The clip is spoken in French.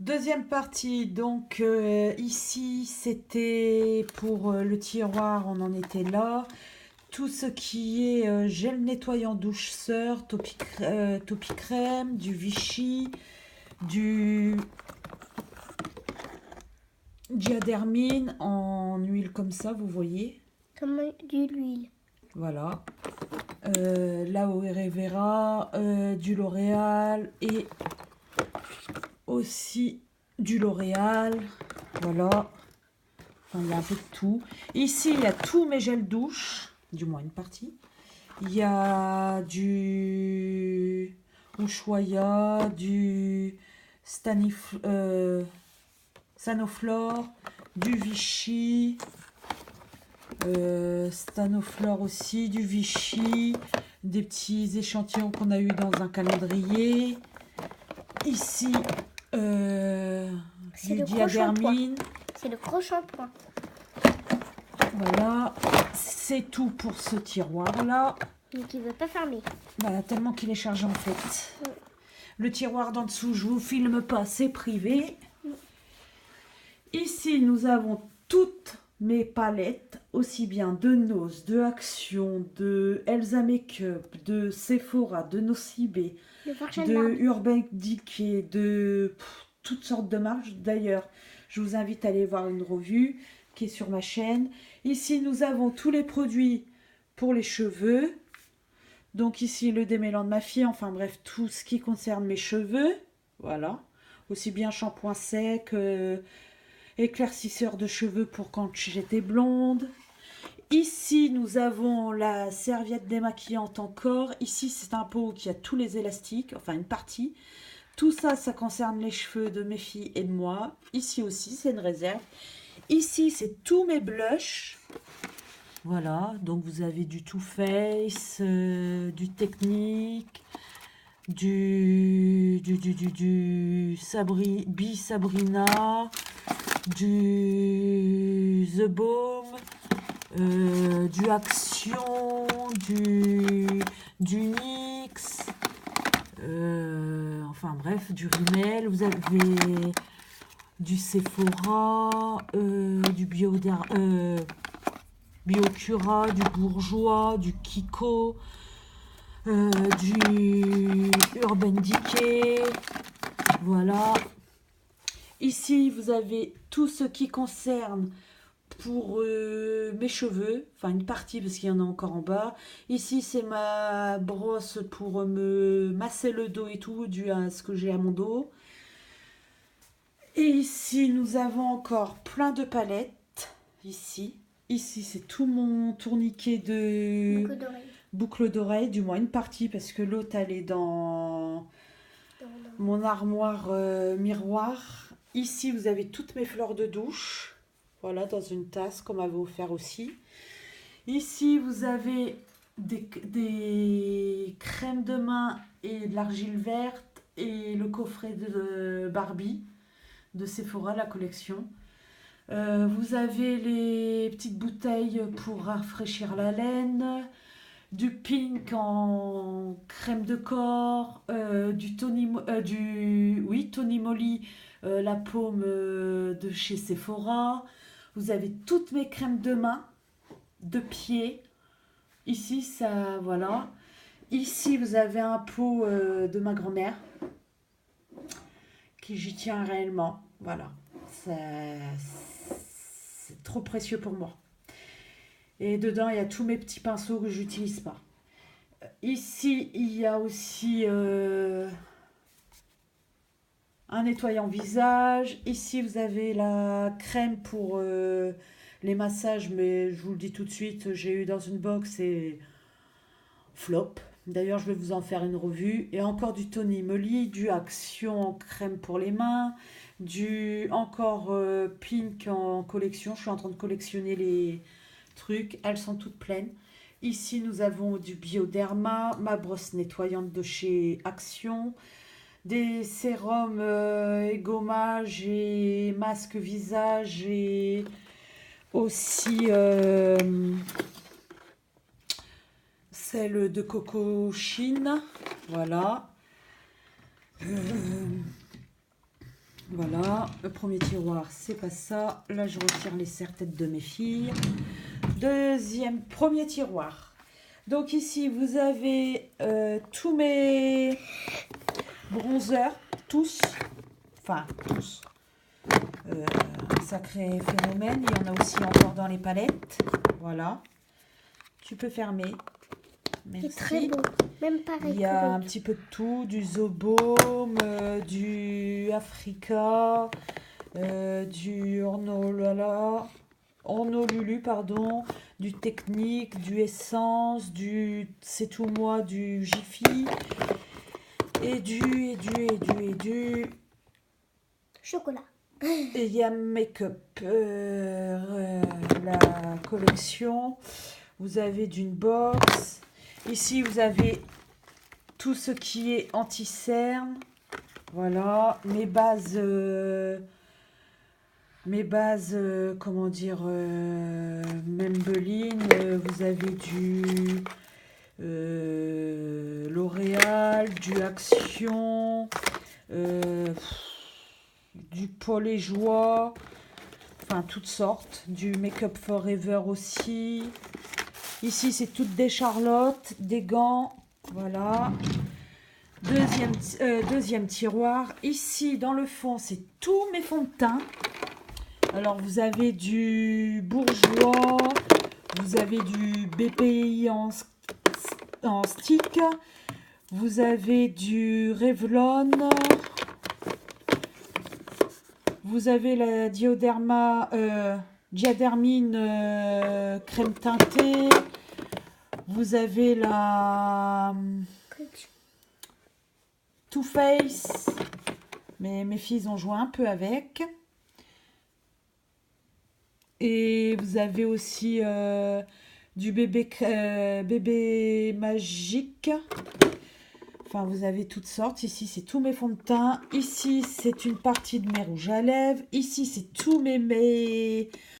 Deuxième partie, donc ici c'était pour le tiroir, on en était là. Tout ce qui est gel nettoyant douceur, Topi crème, du Vichy, du Diadermine en huile comme ça, vous voyez. Comme de l'huile. Voilà. L'aloe vera, du L'Oréal et aussi du L'Oréal. Voilà. Enfin, il y a un peu de tout. Ici, il y a tous mes gels douche, du moins une partie. Il y a du Ushuaïa, du Sanoflore, du Vichy, Stanoflore aussi, du Vichy, des petits échantillons qu'on a eu dans un calendrier. Ici, C'est du le gros shampoing. Diadermine. C'est le gros shampoing. Voilà, c'est tout pour ce tiroir-là. Mais qui ne veut pas fermer. Voilà, tellement qu'il est chargé en fait. Mm. Le tiroir d'en dessous, je vous filme pas, c'est privé. Ici, nous avons toutes mes palettes, aussi bien de Nose, de Action, de Elsa Makeup, de Sephora, de Nocibé, de Urban Decay, de toutes sortes de marques. D'ailleurs, je vous invite à aller voir une revue qui est sur ma chaîne. Ici, nous avons tous les produits pour les cheveux. Donc ici, le démêlant de ma fille, enfin bref, tout ce qui concerne mes cheveux. Voilà. Aussi bien shampoing sec, éclaircisseur de cheveux pour quand j'étais blonde. Ici, nous avons la serviette démaquillante encore. Ici, c'est un pot qui a tous les élastiques, enfin une partie. Tout ça, ça concerne les cheveux de mes filles et de moi. Ici aussi, c'est une réserve. Ici, c'est tous mes blushs. Voilà, donc vous avez du Too Faced, du Technique, du Sabrina, du The Balm, du Action, du NYX, enfin bref, du Rimmel. Vous avez du Sephora, du Biocura, du Bourjois, du Kiko, du Urban Decay. Voilà. Ici, vous avez tout ce qui concerne pour mes cheveux, enfin une partie parce qu'il y en a encore en bas. Ici, c'est ma brosse pour me masser le dos et tout, dû à ce que j'ai à mon dos. Et ici, nous avons encore plein de palettes. Ici, c'est tout mon tourniquet de boucle d'oreille, du moins une partie, parce que l'autre, elle est dans mon armoire miroir. Ici, vous avez toutes mes fleurs de douche. Voilà, dans une tasse qu'on m'avait offert aussi. Ici, vous avez des crèmes de main et de l'argile verte et le coffret de Barbie de Sephora, la collection. Vous avez les petites bouteilles pour rafraîchir la laine, du Pink en crème de corps, Tony Moly, la paume de chez Sephora. Vous avez toutes mes crèmes de main, de pied. Ici, ça, voilà. Ici, vous avez un pot de ma grand-mère qui j'y tiens réellement. Voilà. C'est trop précieux pour moi. Et dedans, il y a tous mes petits pinceaux que je n'utilise pas. Ici, il y a aussi un nettoyant visage. Ici, vous avez la crème pour les massages, mais je vous le dis tout de suite, j'ai eu dans une box et flop. D'ailleurs, je vais vous en faire une revue. Et encore du Tony Moly, du Action en crème pour les mains, du encore Pink en collection. Je suis en train de collectionner les trucs. Elles sont toutes pleines. Ici, nous avons du Bioderma, ma brosse nettoyante de chez Action, des sérums et gommages et masques visage et aussi celle de Coco Chine. Voilà. Voilà, le premier tiroir, c'est pas ça. Là, je retire les serre-têtes de mes filles. Premier tiroir. Donc ici, vous avez tous mes bronzers, tous. Enfin, tous. Un sacré phénomène. Il y en a aussi encore dans les palettes. Voilà. Tu peux fermer. Merci. C'est très beau. Même pareil. Il y a un petit peu de tout, du Zobaume, du Africa, du Ornolulu, pardon, du Technique, du Essence, du C'est tout moi, du Jiffy, et du chocolat. Et il y a Make-up, la collection. Vous avez d'une box. Ici, vous avez tout ce qui est anti-cerne. Voilà. Mes bases, comment dire, Maybelline. Vous avez du L'Oréal, du Action, du Paul et Joie. Enfin, toutes sortes. Du Make-up Forever aussi. Ici, c'est toutes des Charlotte, des gants. Voilà. Deuxième tiroir. Ici, dans le fond, c'est tous mes fonds de teint. Alors, vous avez du Bourjois. Vous avez du BPI en stick. Vous avez du Revlon. Vous avez la Diadermine crème teintée. Vous avez la Too Faced. Mais mes filles ont joué un peu avec. Et vous avez aussi du bébé magique. Enfin, vous avez toutes sortes. Ici, c'est tous mes fonds de teint. Ici, c'est une partie de mes rouges à lèvres. Ici, c'est tous mes